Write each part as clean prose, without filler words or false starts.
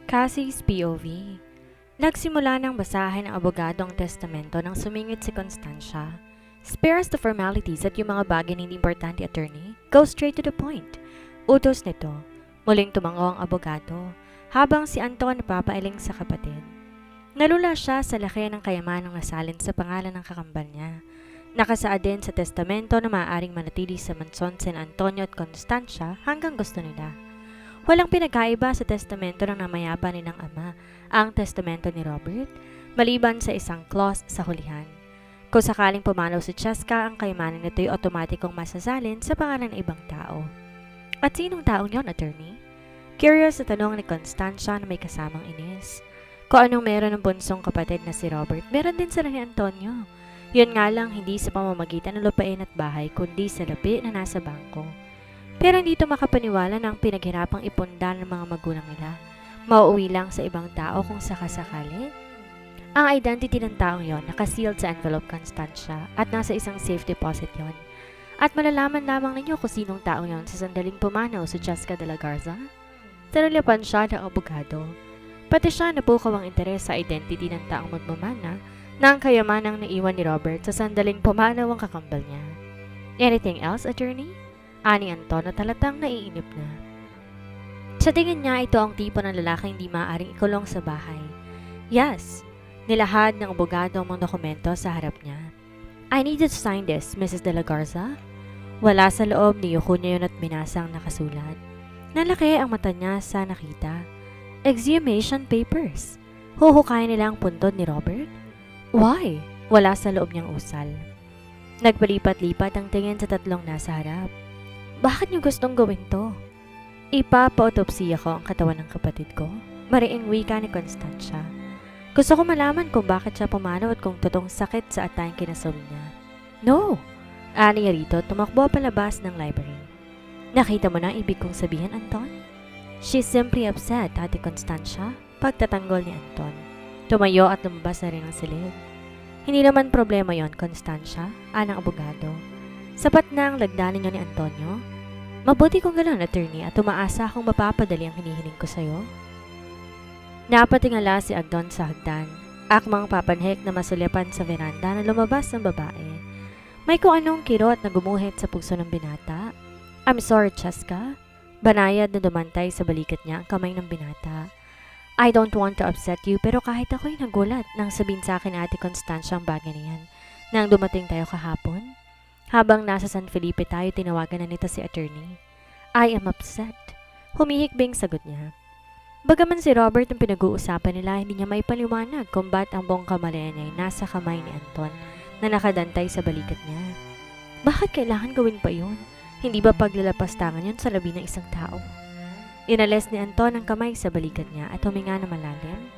Cassie's POV. Nagsimula ng basahin ng abogado ang testamento nang sumingit si Constancia. Spare us the formalities at yung mga bagay na hindi importante, attorney. Go straight to the point. Utos nito. Muling tumango ang abogado habang si Anton napapailing sa kapatid. Nalula siya sa laki ng kayamanang nasalin sa pangalan ng kakambal niya. Nakasaad din sa testamento na maaaring manatili sa mansyon San Antonio at Constancia hanggang gusto nila. Walang pinagkaiba sa testamento ng namayapa nilang ama, ang testamento ni Robert, maliban sa isang clause sa hulihan. Kung sakaling pumanaw si Cheska, ang kayamanan nito'y otomatikong masasalin sa pangalan ng ibang tao. At sinong taong yon, attorney? Curious sa tanong ni Constancia na may kasamang inis. Kung anong meron ng bunsong kapatid na si Robert, meron din sila ni Antonio. Yun nga lang hindi sa pamamagitan ng lupain at bahay, kundi sa lapi na nasa bangko. Pero hindi ito makapaniwala na ang pinaghirapang ipunda ng mga magulang nila mauuwi lang sa ibang tao kung sakasakali. Ang identity ng taong yon nakasealed sa envelope, Constancia, at nasa isang safe deposit yon. At malalaman lamang ninyo kung sinong taong yon sa sandaling pumanaw si Jessica de la Garza. Tanulapan siya ng abogado. Pati siya napukaw ang interes sa identity ng taong magmamana na ang kayamanang naiwan ni Robert sa sandaling pumanaw ang kakambal niya. Anything else, attorney? Ani Anton na talatang naiinip na. Sa tingin niya, ito ang tipo ng lalaki hindi maaaring ikulong sa bahay. Yes, nilahad ng abogado ang mga dokumento sa harap niya. I need you to sign this, Mrs. de la Garza. Wala sa loob, niyuko niya yun at binasang nakasulat. Nalaki ang mata niya sa nakita. Exhumation papers. Huhukayin nila ang puntod ni Robert? Why? Wala sa loob niyang usal. Nagpalipat-lipat ang tingin sa tatlong nasa harap. Bakit niyo gustong gawin to? Ipapa-autopsiya ko ang katawan ng kapatid ko. Mariing wika ni Constancia. Gusto ko malaman kung bakit siya pumanaw at kung totoong sakit sa atay kinasawi niya. No! Ani rito, tumakbo palabas ng library. Nakita mo na ang ibig kong sabihin, Anton? She's simply upset, Ate Constancia. Pagtatanggol ni Anton. Tumayo at lumabas na rin ang silid. Hindi naman problema yon, Constancia, anang abogado. Sapat na ang lagdanin niyo ni Antonio. Mabuti kong gano'n, attorney, at umaasa akong mapapadali ang hinihiling ko sa'yo. Napatingala si Agdon sa hagdan. Akmang papanhik na masulyapan sa veranda na lumabas ang babae. May kung anong kirot na gumuhit sa puso ng binata. I'm sorry, Cheska. Banayad na dumantay sa balikat niya ang kamay ng binata. I don't want to upset you, pero kahit ako'y nagulat nang sabihin sa akin Ate Constancia ang bagay na yan nang dumating tayo kahapon. Habang nasa San Felipe tayo, tinawagan na nito si attorney. I am upset. Humihikbing sagot niya. Bagaman si Robert ang pinag-uusapan nila, hindi niya may paliwanag kung ba't ang buong kamalayan niya ay nasa kamay ni Anton na nakadantay sa balikat niya. Bakit kailangan gawin pa yun? Hindi ba paglalapastangan yun sa labi ng isang tao? Inalis ni Anton ang kamay sa balikat niya at huminga na malalim.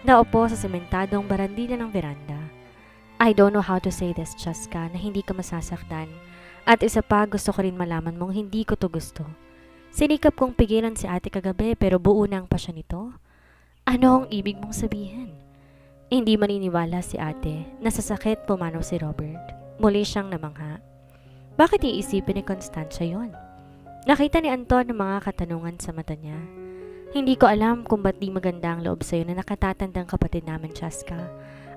Naupo sa sementadong barandila ng veranda. I don't know how to say this, Cheska, na hindi ka masasaktan. At isa pa, gusto ko rin malaman mong hindi ko to gusto. Sinikap kong pigilan si ate kagabi pero buo na ang pasya nito. Ano ang ibig mong sabihin? Hindi maniniwala si ate na sa sakit pumanaw si Robert. Muli siyang namangha. Bakit iisipin ni Constancia yon? Nakita ni Anton ang mga katanungan sa mata niya. Hindi ko alam kung ba't di maganda ang loob sa'yo na nakatatandang kapatid namin, Cheska.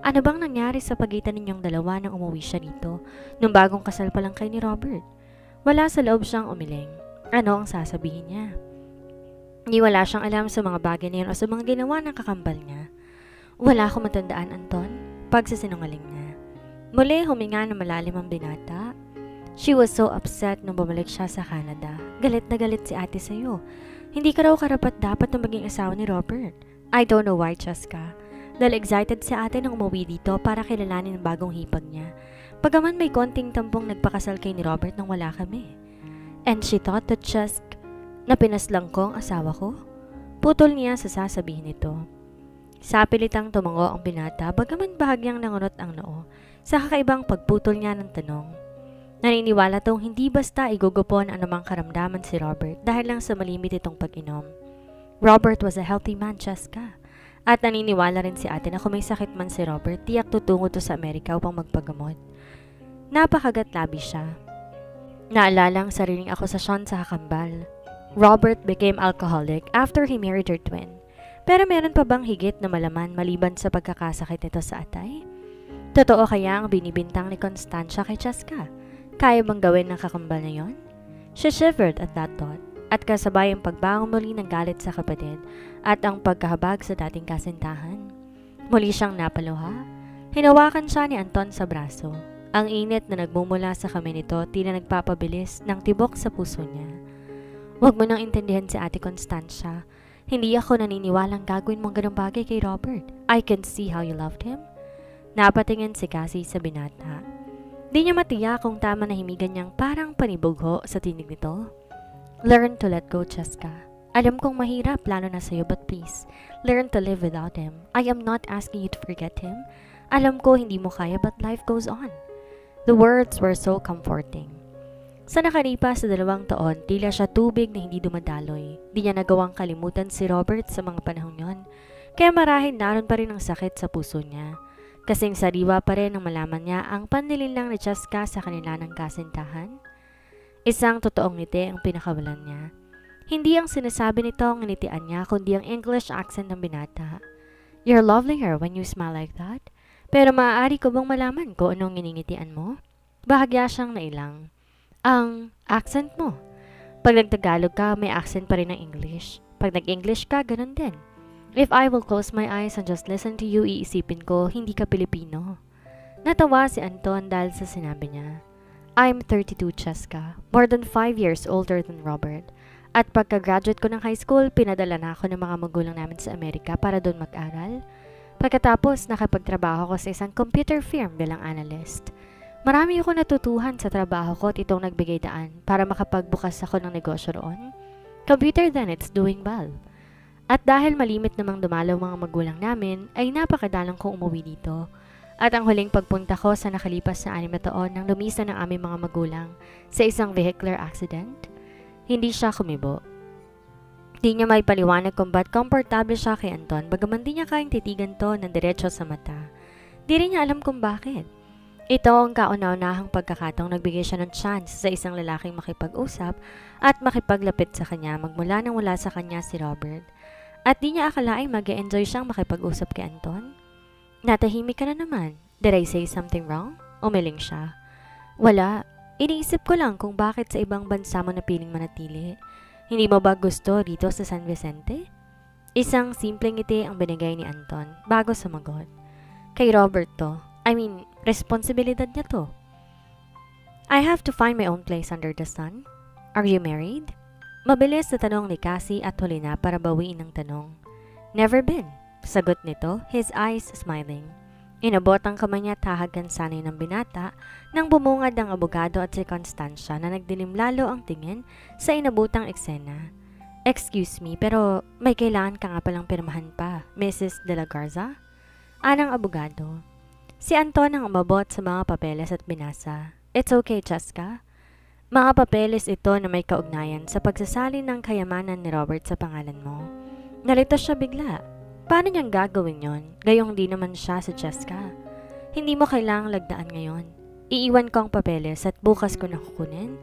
Ano bang nangyari sa pagitan ninyong dalawa nang umuwi siya dito nung bagong kasal pa lang kay ni Robert? Wala sa loob siyang umiling. Ano ang sasabihin niya? Ni wala siyang alam sa mga bagay na yun o sa mga ginawa ng kakambal niya. Wala akong matandaan, Anton. Pagsasinungaling niya. Muli huminga na malalim ang binata. She was so upset nung bumalik siya sa Canada. Galit na galit si ate sa'yo. Hindi ka raw karapat dapat na maging asawa ni Robert. I don't know why, Cheska. Dahil excited si ate nang umuwi dito para kilalanin ang bagong hipag niya. Pagaman may konting tampong nagpakasal kay ni Robert nang wala kami. And she thought that just na pinaslang ko ang asawa ko? Putol niya sa sasabihin nito. Sa pilitang tumango ang binata, bagaman bahagyang nangunot ang noo sa kakaibang pagputol niya ng tanong. Naniniwala tong hindi basta igugupon ang anumang karamdaman si Robert dahil lang sa malimit itong pag-inom. Robert was a healthy man, Cheska. At naniniwala rin si ate na kung may sakit man si Robert, tiyak tutungo to sa Amerika upang magpagamot. Napakagat-labi siya. Naalala ang sariling akusasyon sa kakambal. Robert became alcoholic after he married her twin. Pero meron pa bang higit na malaman maliban sa pagkakasakit nito sa atay? Totoo kaya ang binibintang ni Constancia kay Cheska? Kaya bang gawin ng kakambal na yon? She shivered at that thought, at kasabay ang pagbangon muli ng galit sa kapatid at ang pagkahabag sa dating kasintahan. Muli siyang napaluha. Hinawakan siya ni Anton sa braso. Ang init na nagmumula sa kamay nito tila nagpapabilis ng tibok sa puso niya. Huwag mo nang intindihan si Ate Constancia. Hindi ako naniniwalang gagawin mong ganung bagay kay Robert. I can see how you loved him. Napatingin si Cassie sa binata. Di niya matiyak kung tama na himigan niyang parang panibugho sa tinig nito. Learn to let go, Cheska. Alam kong mahirap lalo na sa'yo, but please, learn to live without him. I am not asking you to forget him. Alam ko hindi mo kaya, but life goes on. The words were so comforting. Sa nakalipas sa 2 taon, tila siya tubig na hindi dumadaloy. Di niya nagawang kalimutan si Robert sa mga panahon yon. Kaya marahil naroon pa rin ang sakit sa puso niya. Kasing sariwa pa rin ang malaman niya ang panlilinlang ni Cheska sa kanila ng kasintahan. Isang totoong ngiti ang pinakawalan niya. Hindi ang sinasabi nito ang nginitian niya, kundi ang English accent ng binata. You're lovelier when you smile like that. Pero maaari ko bang malaman ko anong nginingitian mo? Bahagya siyang nailang. Ang accent mo. Pag nagtagalog ka, may accent pa rin ng English. Pag nag-English ka, ganun din. If I will close my eyes and just listen to you, iisipin ko, hindi ka Pilipino. Natawa si Anton dahil sa sinabi niya. I'm 32, Cheska. More than 5 years older than Robert. At pagka-graduate ko ng high school, pinadala na ako ng mga magulang namin sa Amerika para doon mag-aral. Pagkatapos, nakapagtrabaho ko sa isang computer firm bilang analyst. Marami ako natutuhan sa trabaho ko at itong nagbigay daan para makapagbukas ako ng negosyo roon. Computer then, it's doing well. At dahil malimit namang dumalaw mga magulang namin, ay napakadalang kong umuwi dito. At ang huling pagpunta ko sa nakalipas na 6 na taon nang lumisan ng aming mga magulang sa isang vehicular accident, hindi siya kumibo. Di niya may paliwanag kung ba't komportable siya kay Anton bagaman di niya kayang titigan to ng diretso sa mata. Di rin niya alam kung bakit. Ito ang kauna-unahang pagkakataong nagbigay siya ng chance sa isang lalaking makipag-usap at makipaglapit sa kanya magmula nang wala sa kanya si Robert. At di niya akalaing mag-e-enjoy siyang makipag-usap kay Anton. Natahimik ka na naman. Did I say something wrong? Umiling siya. Wala. Iniisip ko lang kung bakit sa ibang bansa mo napiling manatili. Hindi mo ba gusto dito sa San Vicente? Isang simpleng ngiti ang binigay ni Anton bago sumagot. Kay Robert to. Responsibilidad niya to. I have to find my own place under the sun. Are you married? Mabilis na tanong ni Cassie at huli na para bawiin ang tanong. Never been. Sagot nito, his eyes smiling. Inabot ang kamay niya at hahagan sanay ng binata nang bumungad ang abogado at si Constancia na nagdilim lalo ang tingin sa inabutang eksena. Excuse me, pero may kailangan ka nga palang pirmahan pa, Mrs. De La Garza? Anang abogado. Si Anton ang umabot sa mga papeles at binasa. It's okay, Cheska. Mga papeles ito na may kaugnayan sa pagsasalin ng kayamanan ni Robert sa pangalan mo. Nalito siya bigla. Paano niyang gagawin yon? Gayong di naman siya si Cheska. Hindi mo kailangang lagdaan ngayon. Iiwan ko ang papeles at bukas ko na kukunin.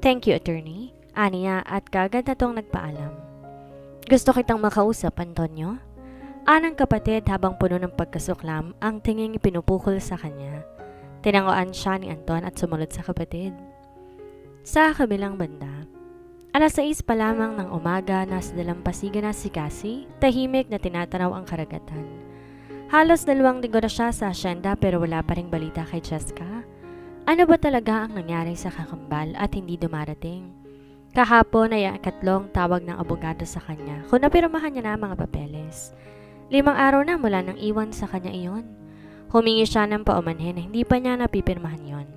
Thank you, attorney. Aniya at kagad na tong nagpaalam. Gusto kitang makausap, Antonio. Anang kapatid habang puno ng pagkasuklam ang tinging pinupukol sa kanya. Tinangoan siya ni Anton at sumunod sa kapatid. Sa kabilang banda, 6:00 pa lamang ng umaga nasa dalampasigan na si Cassie, tahimik na tinatanaw ang karagatan. Halos 2 linggo na siya sa asyenda pero wala pa ring balita kay Cheska. Ano ba talaga ang nangyari sa kakambal at hindi dumarating? Kahapon ay 3 tawag ng abogado sa kanya kung napirmahan niya na ang mga papeles. 5 araw na mula nang iwan sa kanya iyon. Humingi siya ng paumanhin na hindi pa niya napipirmahan yon.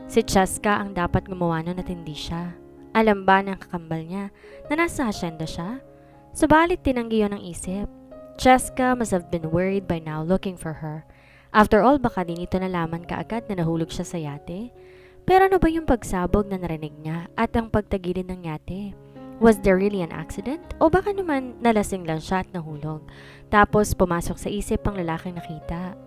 Si Cheska ang dapat gumawa nun at hindi siya. Alam ba ng kakambal niya na nasa asyenda siya? Subalit tinanggi yon ng isip. Cheska must have been worried by now looking for her. After all, baka din ito nalaman kaagad na nahulog siya sa yate. Pero ano ba yung pagsabog na narinig niya at ang pagtagilid ng yate? Was there really an accident? O baka naman nalasing lang siya at nahulog? Tapos pumasok sa isip ang lalaking nakita.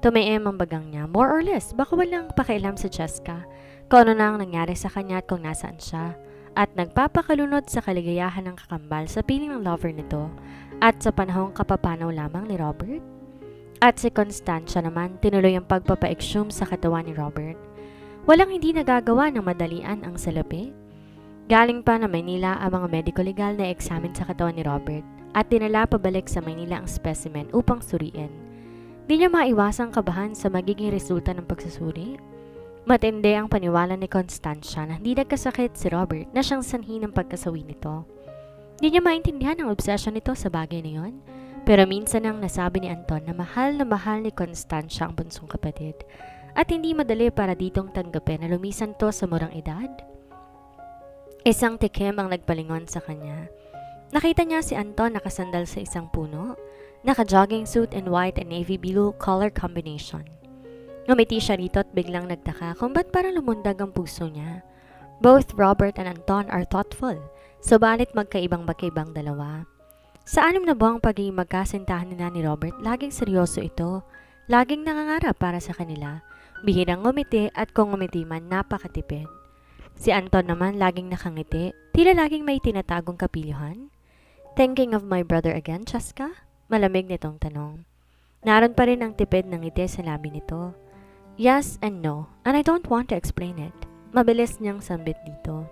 Tumiim ang bagang niya. More or less, baka walang pakialam sa Cheska kung ano na ang nangyari sa kanya at kung nasaan siya. At nagpapakalunod sa kaligayahan ng kakambal sa piling ng lover nito at sa panahong kapapanaw lamang ni Robert. At si Constantia naman tinuloy ang pagpapa-exhume sa katawan ni Robert. Walang hindi nagagawa ng madalian ang salapi. Galing pa na Maynila ang mga medico-legal na examine sa katawan ni Robert at dinala pabalik sa Maynila ang specimen upang suriin. Di niya maiwasang kabahan sa magiging resulta ng pagsusuri. Matindi ang paniwala ni Constantia na hindi nagkasakit si Robert na siyang sanhi ng pagkasawi nito. Di niya maintindihan ang obsession nito sa bagay na yon, pero minsan nang nasabi ni Anton na mahal ni Constantia ang bunsong kapatid at hindi madali para ditong tanggapin na lumisan to sa murang edad. Isang tikim ang nagpalingon sa kanya. Nakita niya si Anton nakasandal sa isang puno, naka-jogging suit in white and navy blue color combination. Ngumiti siya rito at biglang nagtaka kung ba't parang lumundag ang puso niya. Both Robert and Anton are thoughtful, subalit magkaibang dalawa. Sa 6 na buwang pagiging magkasintahan nila ni Robert, laging seryoso ito, laging nangangarap para sa kanila, bihirang ngumiti at kung ngumiti man napakatipid. Si Anton naman laging nakangiti, tila laging may tinatagong kapilyuhan. Thinking of my brother again, Chaska? Malamig nitong tanong. Naroon pa rin ang tipid ng ngiti sa labi nito. Yes and no, and I don't want to explain it. Mabilis niyang sambit dito.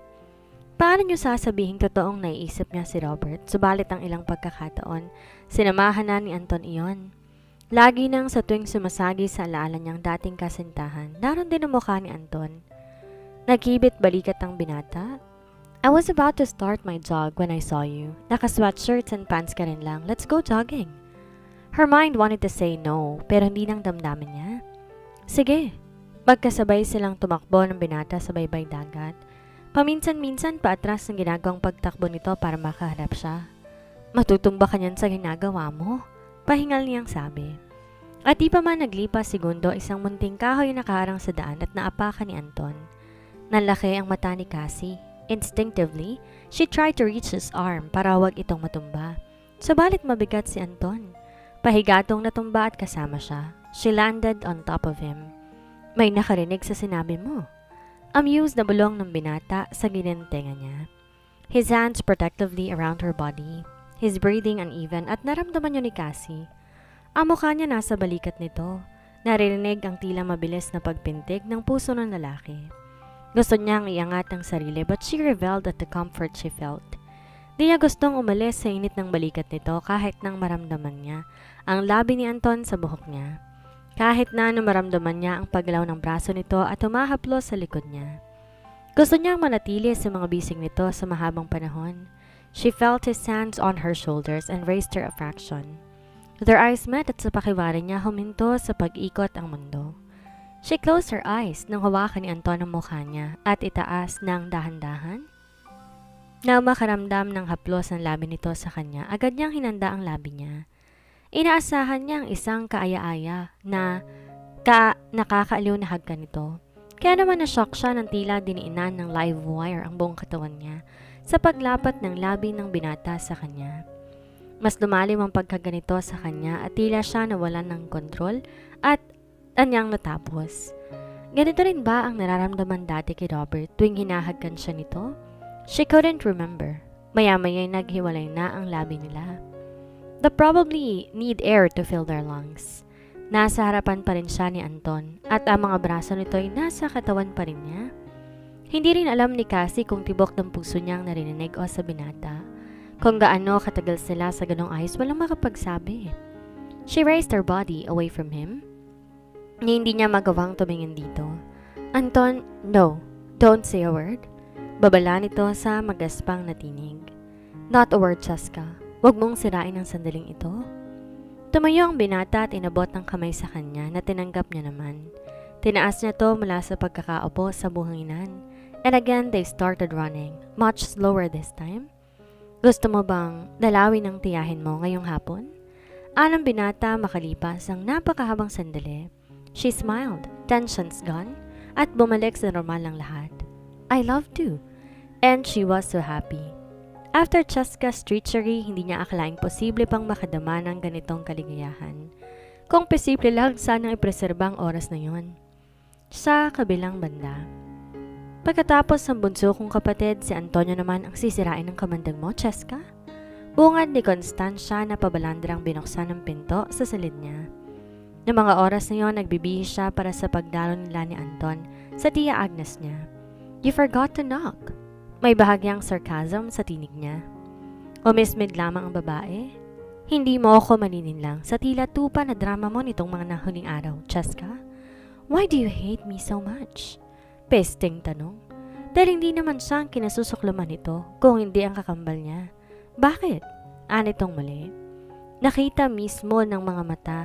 Paano niyo sasabihin totoong naiisip niya si Robert, subalit ang ilang pagkakataon, sinamahan na ni Anton iyon. Lagi nang sa tuwing sumasagi sa alaala niyang dating kasintahan, naroon din ang mukha ni Anton. Nagkibit balikat ang binata. I was about to start my jog when I saw you. Naka-sweatshirts and pants ka rin lang. Let's go jogging. Her mind wanted to say no, pero hindi nang damdamin niya. Sige. Magkasabay silang tumakbo ng binata sa baybay dagat. Paminsan-minsan paatras ng ginagawang pagtakbo nito para makaharap siya. Matutumba ka niyan sa ginagawa mo, pahingal niyang sabi. At di pa man naglipas segundo, isang munting kahoy nakaharang sa daan at naapakan ni Anton. Nalaki ang mata ni Cassie. Instinctively, she tried to reach his arm para wag itong matumba. Subalit mabigat si Anton. Pahigatong natumba at kasama siya. She landed on top of him. May nakarinig sa sinabi mo. Amused na bulong ng binata sa ginentenga niya. His hands protectively around her body. His breathing uneven at naramdaman niyo ni Cassie. Ang mukha niya nasa balikat nito. Naririnig ang tila mabilis na pagpintig ng puso ng lalaki. Gusto niyang iangat ang sarili but she reveled at the comfort she felt. Di niya gustong umalis sa init ng balikat nito kahit nang maramdaman niya ang labi ni Anton sa buhok niya. Kahit na maramdaman niya ang paglaw ng braso nito at humahaplos sa likod niya. Gusto niyang manatili sa mga bisig nito sa mahabang panahon. She felt his hands on her shoulders and raised her a fraction. Their eyes met at sa pakiwari niya huminto sa pag-ikot ang mundo. She closed her eyes nang hawakan ni Anton ang mukha niya at itaas ng dahan-dahan. Na makaramdam ng haplos ng labi nito sa kanya, agad niyang hinanda ang labi niya. Inaasahan niya ang isang kaaya-aya na nakakaaliw na hagkan nito. Kaya naman na-shock siya ng tila diniinan ng live wire ang buong katawan niya sa paglapat ng labi ng binata sa kanya. Mas lumalim ang pagkaganito sa kanya at tila siya nawalan ng kontrol at anyang natapos. Ganito rin ba ang nararamdaman dati kay Robert tuwing hinahagkan siya nito? She couldn't remember. Maya-maya'y naghiwalay na ang labi nila. They probably need air to fill their lungs. Nasa harapan pa rin siya ni Anton at ang mga braso nito ay nasa katawan pa rin niya. Hindi rin alam ni Cassie kung tibok ng puso niyang narinig o sa binata. Kung gaano katagal sila sa ganong ayos, walang makapagsabi. She raised her body away from him. Hindi niya magawang tumingin dito. Anton, no, don't say a word. Babala nito sa magaspang na tinig. Not a word, Chaska. Huwag mong sirain ang sandaling ito. Tumayo ang binata at inabot ng kamay sa kanya na tinanggap niya naman. Tinaas niya to mula sa pagkakaupo sa buhanginan. And again, they started running, much slower this time. Gusto mo bang dalawin ang tiyahin mo ngayong hapon? Anong binata makalipas ang napakahabang sandali. She smiled, tensions gone, at bumalik sa normal ng lahat. I love to. And she was so happy. After Chaska's treachery, hindi niya akalaing posible pang makadama ng ganitong kaligayahan. Kung posible lang, sanang ipreserba ang oras na yun. Sa kabilang banda. Pagkatapos ng bunso kong kapatid, si Antonio naman ang sisirain ng kamandag mo, Chaska? Bungad ni Constancia na pabalandrang binuksan ng pinto sa silid niya. Noong mga oras na yon, nagbibihis siya para sa pagdalo nila ni Anton sa tiya Agnes niya. "You forgot to knock." May bahagyang sarcasm sa tinig niya. Umismid lamang ang babae. "Hindi mo ako manininlang sa tila tupa na drama mo nitong mga nahuling araw, Cheska. Why do you hate me so much?" Pesting tanong. Dahil hindi naman siya ang kinasusuklaman nito kung hindi ang kakambal niya. "Bakit?" Anitong muli. Nakita mismo ng mga mata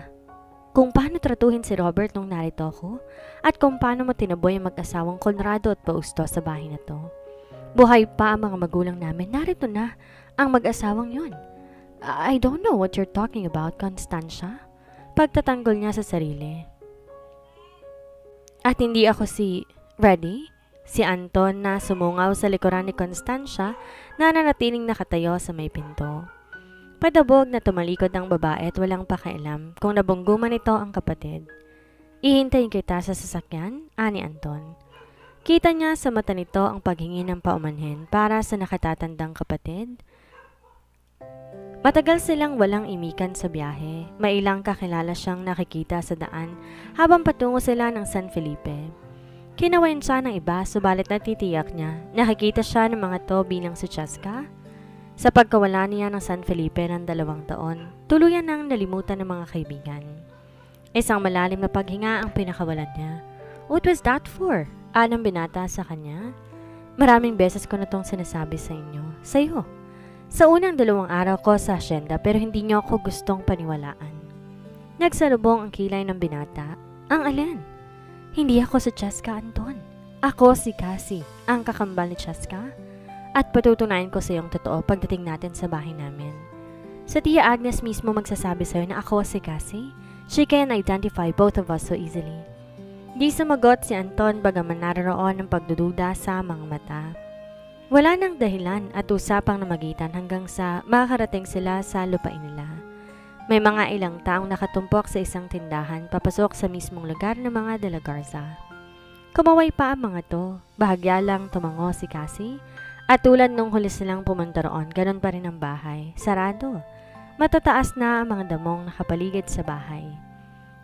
kung paano tratuhin si Robert nung narito ako at kung paano mo tinaboy ang mag-asawang Conrado at Pausto sa bahay na to. Buhay pa ang mga magulang namin, narito na ang mag-asawang yon. "I don't know what you're talking about, Constancia." Pagtatanggol niya sa sarili. "At hindi ako si Ready?" Si Anton na sumungaw sa likuran ni Constancia na nanatiling nakatayo sa may pinto. Padabog na tumalikod ang babae at walang pakialam kung nabungguman nito ang kapatid. "Ihintayin kita sa sasakyan," ani Anton. Kita niya sa mata nito ang paghingi ng paumanhin para sa nakatatandang kapatid. Matagal silang walang imikan sa biyahe. May ilang kakilala siyang nakikita sa daan habang patungo sila ng San Felipe. Kinawain siya ng iba, subalit natitiyak niya nakikita siya ng mga to bilang si Cheska. Sa pagkawala niya ng San Felipe ng 2 taon, tuluyan nang nalimutan ng mga kaibigan. Isang malalim na paghinga ang pinakawalan niya. "What was that for?" Anang binata sa kanya. "Maraming beses ko na tong sinasabi sa inyo. Sa'yo. Sa unang 2 araw ko sa asyenda pero hindi niyo ako gustong paniwalaan." Nagsalubong ang kilay ng binata. "Ang alin?" "Hindi ako si Cheska, Anton. Ako si Cassie, ang kakambal ni Cheska. At patutunayan ko sa iyong totoo pagdating natin sa bahay namin. Sa tiya Agnes mismo magsasabi sa iyo na ako si Cassie. She can identify both of us so easily." Di sumagot si Anton bagaman naroon ang pagdududa sa mga mata. Wala nang dahilan at usapang namagitan hanggang sa makarating sila sa lupain nila. May mga ilang taong nakatumpok sa isang tindahan papasok sa mismong lugar ng mga De La Garza. Kumaway pa ang mga to, bahagya lang tumango si Cassie, at tulad nung huli silang pumunta roon, ganun pa rin ang bahay, sarado. Matataas na ang mga damong nakapaligid sa bahay.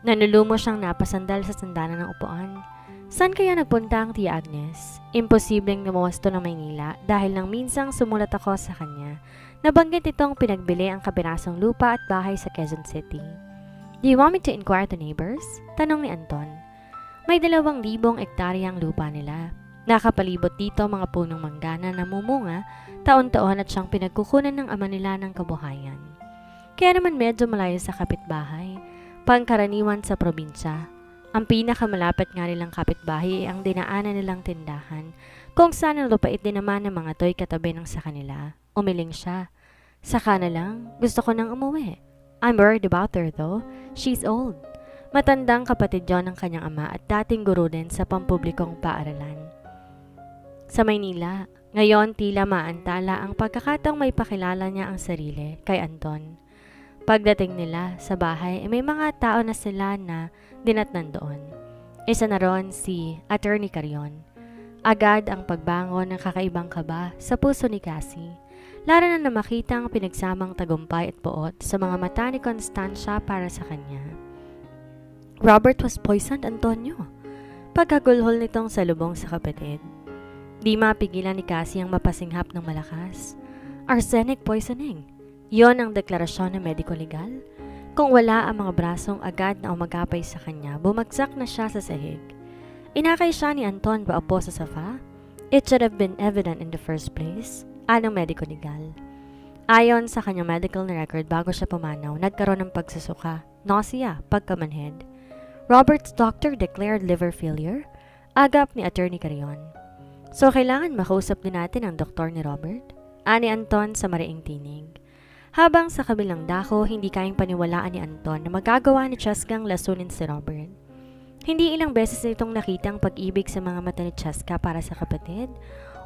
Nanulumo siyang napasandal sa sandanan ng upuan. Saan kaya nagpunta ang tiya Agnes? Imposibleng lumawas to ng Maynila dahil nang minsang sumulat ako sa kanya. Nabanggit itong pinagbili ang kapirasong lupa at bahay sa Quezon City. "Do you want me to inquire to neighbors?" Tanong ni Anton. May 2,000 ektaryang lupa nila. Nakapalibot dito mga punong mangga na namumunga, taon-taon at siyang pinagkukunan ng ama nila ng kabuhayan. Kaya naman medyo malayo sa kapitbahay, pangkaraniwan sa probinsya. Ang pinakamalapit nga nilang kapitbahay ay ang dinaanan nilang tindahan, kung saan ang lupait din naman ng mga to'y katabi ng sa kanila. Umiling siya. "Saka na lang, gusto ko nang umuwi. I'm worried about her though. She's old." Matandang kapatid yon ng kanyang ama at dating guro din sa pampublikong paaralan. Sa Maynila, ngayon tila maantala ang pagkakataong may pakilala niya ang sarili kay Anton. Pagdating nila sa bahay, may mga tao na sila na dinatnan doon. Isa na ron si Attorney Carion. Agad ang pagbangon ng kakaibang kaba sa puso ni Cassie. Lalo na makita ang pinagsamang tagumpay at puot sa mga mata ni Constancia para sa kanya. "Robert was poisoned, Antonio." Pagkagulhol nitong salubong sa kapatid. Di mapigilan ni Cassie ang mapasinghap ng malakas. "Arsenic poisoning." Yon ang deklarasyon ng mediko legal. Kung wala ang mga brasong agad na umagapay sa kanya, bumagsak na siya sa sahig. Inakay siya ni Anton paupo sa sofa. "It should have been evident in the first place." Anong mediko legal. Ayon sa kanyang medical na record bago siya pumanaw, nagkaroon ng pagsusuka, nausea, pagkamanhid. Robert's doctor declared liver failure, agap ni Attorney Carion. "So kailangan makausap din natin ang doktor ni Robert?" Ani Anton sa mariing tinig. Habang sa kabilang dako, hindi kayang paniwalaan ni Anton na magagawa ni Cheska lasunin si Robert. Hindi ilang beses nitong nakita ang pag-ibig sa mga mata ni Cheska para sa kapatid.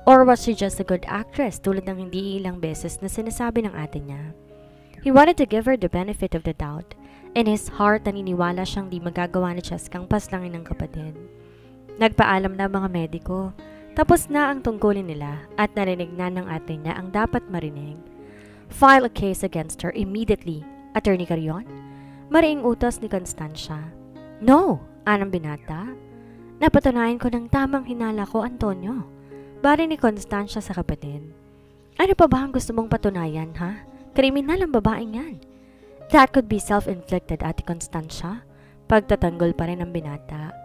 Or was she just a good actress tulad ng hindi ilang beses na sinasabi ng ate niya? He wanted to give her the benefit of the doubt. In his heart, naniniwala siyang di magagawa ni Cheskang paslangin ng kapatid. Nagpaalam na mga mediko. Tapos na ang tungkulin nila at narinig na ng ate niya ang dapat marinig. File a case against her immediately, Attorney Carrion. Mariing utos ni Constancia. No, anang binata. Napatunayan ko ng tamang hinala ko, Antonio. Bari ni Constancia sa kapatid. Ano pa ba ang gusto mong patunayan, ha? Kriminal ang babaeng yan. That could be self-inflicted, Ate Constancia. Pagtatanggol pa rin ang binata.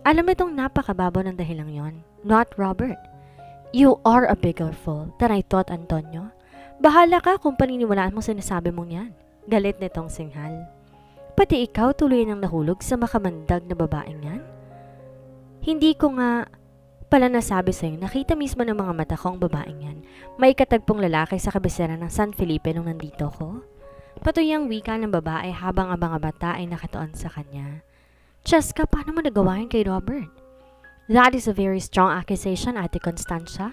Alam mo itong napakababaw ng dahilang yon. Not Robert. You are a bigger fool than I thought, Antonio. Bahala ka kung paniniwalaan mo sinasabi mong yan. Galit nitong singhal. Pati ikaw tuloy nang nahulog sa makamandag na babaeng yan? Hindi ko nga pala nasabi sa'yo, nakita mismo ng mga mata ko ang babaeng yan. May katagpong lalaki sa kabisera ng San Felipe nung nandito ko. Patuyang wika ng babae habang ang mga bata ay nakatuon sa kanya. Cheska, paano mo nagawa yun kay Robert? That is a very strong accusation, Ate Constancia.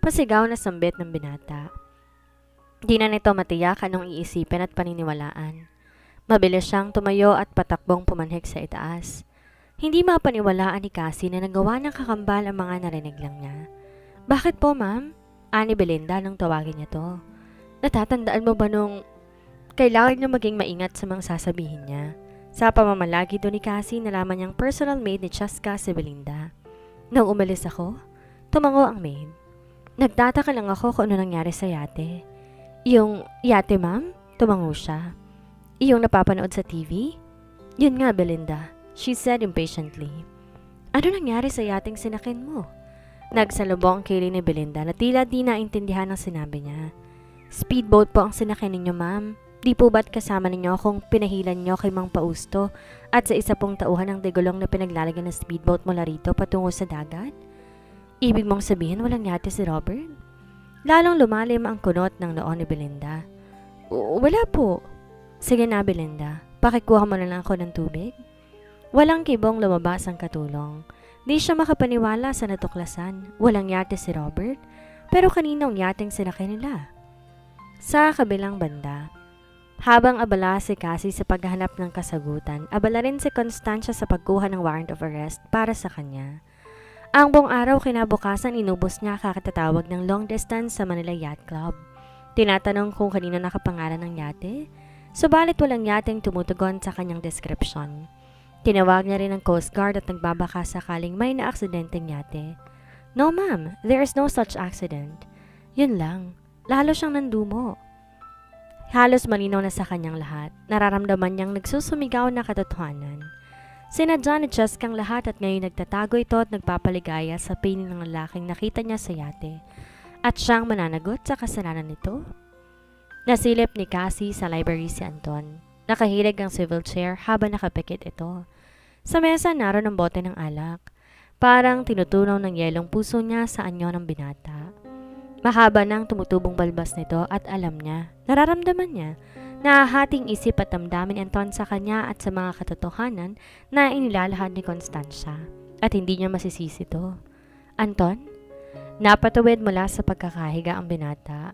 Pasigaw na sambit ng binata. Di na nito matiyak anong iisipin at paniniwalaan. Mabilis siyang tumayo at patakbong pumanhik sa itaas. Hindi mapaniwalaan ni Cassie na nagawa ng kakambal ang mga narinig lang niya. Bakit po, ma'am? Ani Belinda nung tawagin niya to. Natatandaan mo ba nung kailangan niya maging maingat sa mga sasabihin niya? Sa pamamalagi doon ni Cassie, nalaman niyang personal maid ni Cheska si Belinda. Nung umalis ako, tumango ang maid. Nagtataka lang ako kung ano nangyari sa yate. Yung yate, ma'am? Tumango siya. Yung napapanood sa TV? Yun nga, Belinda, she said impatiently. Ano nangyari sa yating sinakin mo? Nagsalubong ang kiling ni Belinda na tila di naintindihan ang sinabi niya. Speedboat po ang sinakin ninyo, ma'am. Di po ba't kasama ninyo akong pinahilan nyo kay Mang Pausto at sa isa pong tauhan ng degulong na pinaglalagyan ng speedboat mula rito patungo sa dagat? Ibig mong sabihin walang yate si Robert? Lalong lumalim ang kunot ng noon ni Belinda. Wala po. Sige na, Belinda. Pakikuha mo na lang ako ng tubig. Walang kibong lumabas ang katulong. Di siya makapaniwala sa natuklasan. Walang yate si Robert. Pero kaninong yating sinakay nila? Sa kabilang banda, habang abala si Cassie sa paghahanap ng kasagutan, abala rin si Constancia sa pagkuha ng warrant of arrest para sa kanya. Ang buong araw kinabukasan inubos niya kakatatawag ng long distance sa Manila Yacht Club. Tinatanong kung kanino nakapangalan ng yate, subalit walang yateng tumutugon sa kanyang description. Tinawag niya rin ang Coast Guard at nagbabaka sakaling may naaksidenteng yate. No ma'am, there is no such accident. Yun lang, lalo siyang nandumo. Halos malinaw na sa kanyang lahat. Nararamdaman niyang nagsusumigaw na katotohanan. Sinadya ni Cheska ang lahat at ngayon nagtatago ito at nagpapaligaya sa piling ng lalaking nakita niya sa yate. At siyang mananagot sa kasalanan nito. Nasilip ni Cassie sa library si Anton. Nakahilig ang swivel chair habang nakapikit ito. Sa mesa naroon ang bote ng alak. Parang tinutunaw ng yelong puso niya sa anyo ng binata. Mahaba nang tumutubong balbas nito at alam niya, nararamdaman niya, nahahating isip at damdamin ni Anton sa kanya at sa mga katotohanan na inilalahad ni Constancia at hindi niya masisisi ito. Anton? Napatuwid mula sa pagkakahiga ang binata.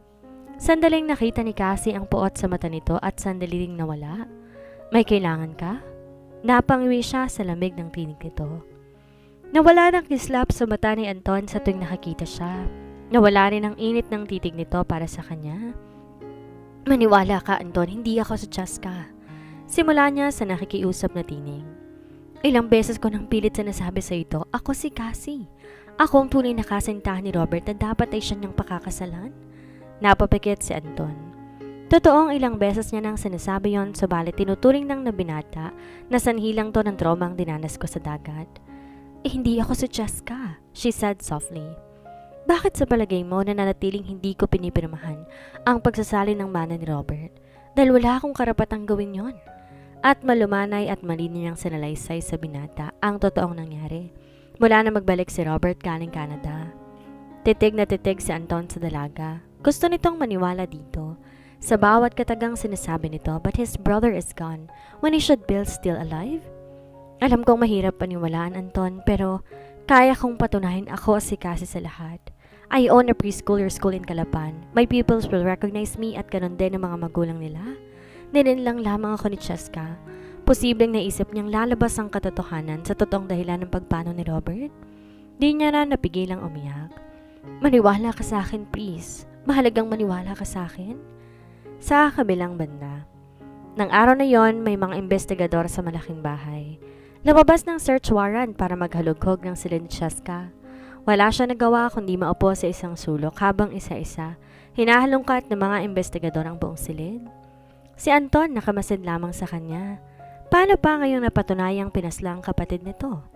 Sandaling nakita ni Cassie ang puot sa mata nito at sandali ring nawala. May kailangan ka? Napangiwi siya sa lamig ng tinig nito. Nawala ng kislap sa mata ni Anton sa tuwing nakakita siya. Nawala rin ang init ng titig nito para sa kanya. Maniwala ka, Anton, hindi ako sa Cheska. Simula niya sa nakikiusap na tinig. Ilang beses ko nang pilit sa nasabi sa ito, ako si Cassie. Ako ang tunay na kasintahan ni Robert na dapat ay siya niyang pakakasalan. Napapikit si Anton. Totoong ilang beses niya nang sinasabi yon, subalit tinuturing ng nabinata na sanhilang to ng traumang dinanas ko sa dagat. Hindi ako si Cheska, she said softly. Bakit sa palagay mo na nanatiling hindi ko pinipirmahan ang pagsasali ng mana ni Robert? Dahil wala akong karapatang gawin yon. At malumanay at malino niyang sinalaysay sa binata ang totoong nangyari. Mula na magbalik si Robert galing Canada. Titig na titig si Anton sa dalaga. Gusto nitong maniwala dito. Sa bawat katagang sinasabi nito, but his brother is gone when he should be still alive? Alam kong mahirap paniwalaan, Anton, pero kaya kong patunayan ako si Cassie sa lahat. I own a preschooler school in Calapan. My pupils will recognize me at ganun din ang mga magulang nila. Nilinlang lamang ako ni Cheska. Posibleng naisip niyang lalabas ang katotohanan sa totoong dahilan ng pagpano ni Robert. Di niya na napigilang umiyak. Maniwala ka sa akin, please. Mahalagang maniwala ka sa akin. Sa kabilang banda, nang araw na yon may mga investigador sa malaking bahay. Lumabas ng search warrant para maghalughog ng silid ni Cheska. Wala siya nagawa kundi maupo sa isang sulok habang isa-isa hinahalungkat ng mga investigador ang buong silid. Si Anton nakamasid lamang sa kanya. Paano pa ngayong napatunayang pinaslang kapatid nito?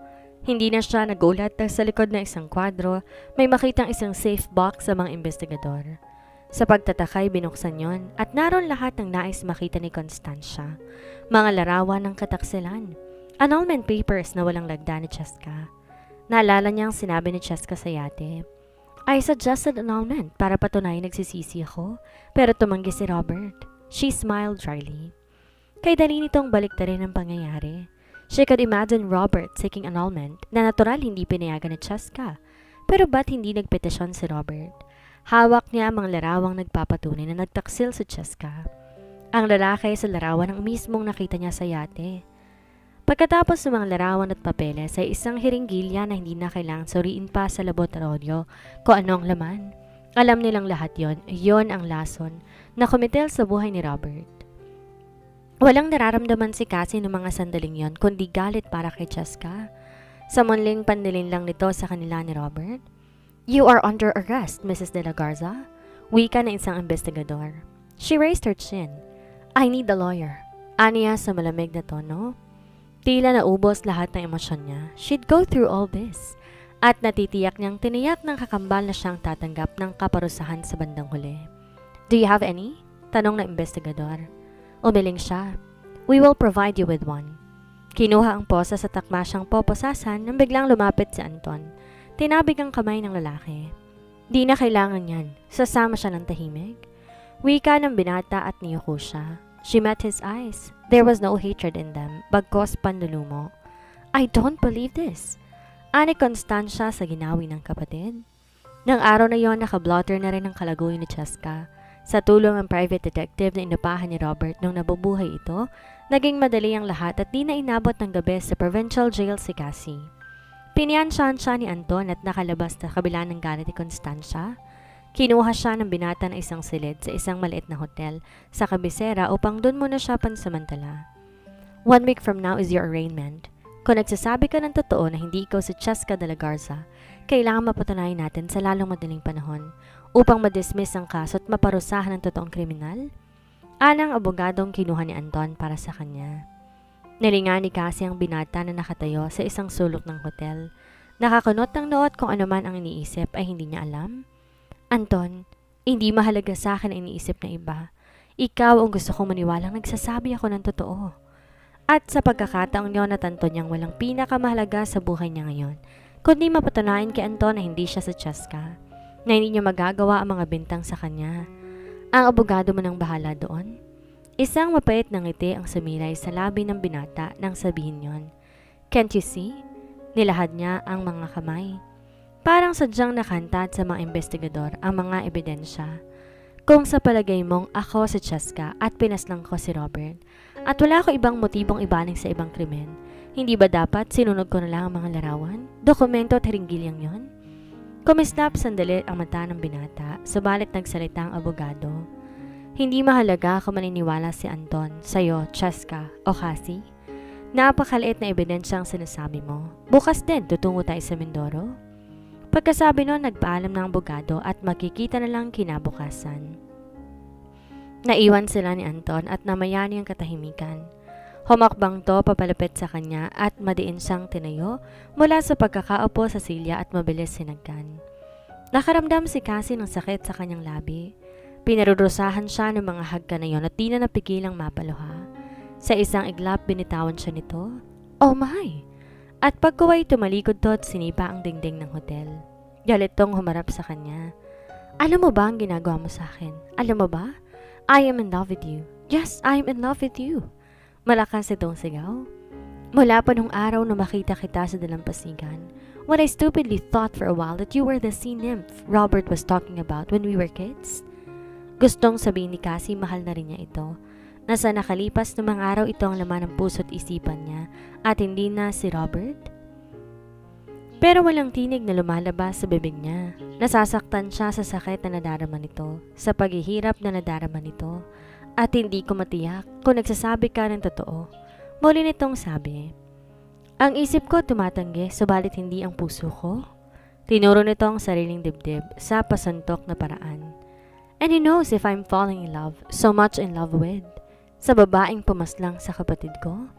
Hindi na siya nagulat dahil sa likod ng isang kwadro may makitang isang safe box sa mga investigador. Sa pagtatakay binuksan yon at naroon lahat ng nais makita ni Constancia. Mga larawan ng kataksilan, annulment papers na walang lagda ni Cheska. Naalala niyang sinabi ni Cheska sa yate, "I suggested annulment para patunayan nagsisisi ako, pero tumanggi si Robert." She smiled dryly. Kay dali nitong baliktarin ang pangyayari. She could imagine Robert seeking annulment na natural hindi pinayagan ni Cheska. Pero ba't hindi nagpetisyon si Robert? Hawak niya ang mga larawang nagpapatunay na nagtaksil si Cheska. Ang lalaki sa larawan ang mismong nakita niya sa yate. Pagkatapos ng mga larawan at papeles ay isang hiringgilya na hindi na kailangang suriin pa sa laboratorio kung ano ang laman. Alam nilang lahat yon ang lason na kumitil sa buhay ni Robert. Walang nararamdaman si Cassie noong mga sandaling yon kundi galit para kay Cheska. Sa munling panlilin lang nito sa kanila ni Robert. "You are under arrest, Mrs. De La Garza," wika ng isang investigador. She raised her chin. "I need a lawyer," aniya sa malamig na tono. Tila naubos lahat ng emosyon niya. She'd go through all this. At natitiyak niyang tiniyak ng kakambal na siyang tatanggap ng kaparusahan sa bandang huli. "Do you have any?" tanong ng investigador. Umiling siya. "We will provide you with one." Kinuha ang posa sa takma siyang poposasan nang biglang lumapit si Anton. Tinabig ang kamay ng lalaki. "Di na kailangan yan. Sasama siya ng tahimik." Wika ng binata at niyuko siya. She met his eyes. There was no hatred in them, bagkos panlulumo. "I don't believe this." Ani Constancia sa ginawi ng kapatid. Nang araw na yon, nakablotter na rin ang kalaguyo ni Cheska. Sa tulong ng private detective na inupahan ni Robert nung nabubuhay ito, naging madali ang lahat at di na inabot ng gabi sa provincial jail si Cassie. Piniansyahan siya ni Anton at nakalabas sa kabila ng galit ni Constancia. Kinuha siya ng binata na isang silid sa isang maliit na hotel sa kabisera upang doon muna siya pansamantala. "1 week from now is your arraignment. Kung nagsasabi ka ng totoo na hindi ikaw si Cheska De La Garza, kailangan mapatunayan natin sa lalong madaling panahon upang madismiss ang kaso at maparusahan ng totoong kriminal." Anang abogadong kinuha ni Anton para sa kanya. Nilinga ni Cassie ang binata na nakatayo sa isang sulok ng hotel. Nakakunot ng noot kung ano man ang iniisip ay hindi niya alam. "Anton, hindi mahalaga sa akin ang iniisip ng iba. Ikaw ang gusto kong maniwalang nagsasabi ako ng totoo." At sa pagkakataong niyo natanto niyang walang pinakamahalaga sa buhay niya ngayon, kundi mapatunayan kay Anton na hindi siya sa Cheska, na hindi niya magagawa ang mga bintang sa kanya. Ang abogado mo nang bahala doon. Isang mapait na ngiti ang sumilay sa labi ng binata nang sabihin yon. "Can't you see?" Nilahad niya ang mga kamay. Parang sadyang nakantad sa mga investigador ang mga ebidensya. "Kung sa palagay mong ako si Cheska at pinaslang ko si Robert at wala ko ibang motibong ibaling sa ibang krimen, hindi ba dapat sinunod ko na lang ang mga larawan, dokumento at hiringgilyang yon?" Kumislap sandali ang mata ng binata, subalit nagsalita ang abogado. "Hindi mahalaga kung maniniwala si Anton, sa'yo, Cheska o Cassie. Napakaliit na ebidensya ang sinasabi mo. Bukas din tutungo tayo sa Mindoro." Pagkasabi nun, nagpaalam ng abogado at makikita na lang kinabukasan. Naiwan sila ni Anton at namayani ang katahimikan. Humakbang to papalapit sa kanya at madiin siyang tinayo mula sa pagkakaupo sa silya at mabilis sinagkan. Nakaramdam si Cassie ng sakit sa kanyang labi. Pinarurusahan siya ng mga hagka na yon at di na napigilang mapaluha. Sa isang iglap, binitawan siya nito. "Oh my!" At pagkuway tumalikod to at sinipa ang dingding ng hotel. Galit tong humarap sa kanya. "Alam mo ba ang ginagawa mo sa akin? Alam mo ba? I am in love with you. Yes, I am in love with you." Malakas itong sigaw. "Mula pa nung araw na makita kita sa dalampasigan, when I stupidly thought for a while that you were the sea nymph Robert was talking about when we were kids." Gustong sabihin ni Cassie mahal na rin niya ito. Nasa nakalipas na mga araw ito ang laman ng puso't isipan niya at hindi na si Robert. Pero walang tinig na lumalabas sa bibig niya. Nasasaktan siya sa sakit na nadarama nito, sa paghihirap na nadarama nito, At hindi ko matiyak kung nagsasabi ka ng totoo. Muli nitong sabi, ang isip ko tumatanggi, subalit hindi ang puso ko. Tinuro nito ang sariling dibdib sa pasuntok na paraan. And he knows if I'm falling in love, so much in love with, sa babaeng pumaslang sa kapatid ko.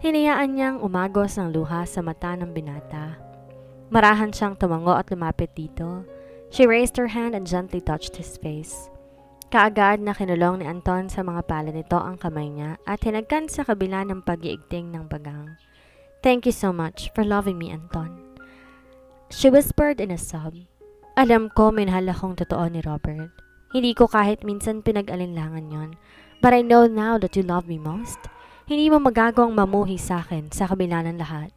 Hinayaan niyang umagos ang luha sa mata ng binata. Marahan siyang tumango at lumapit dito. She raised her hand and gently touched his face. Kaagad na kinulong ni Anton sa mga pala nito ang kamay niya at hinagkan sa kabila ng pag-iigting ng bagang. Thank you so much for loving me, Anton. She whispered in a sob. Alam ko minahal akong totoo ni Robert. Hindi ko kahit minsan pinag-alinlangan yon. But I know now that you love me most. Hindi mo magagawang mamuhi sa akin sa kabila ng lahat.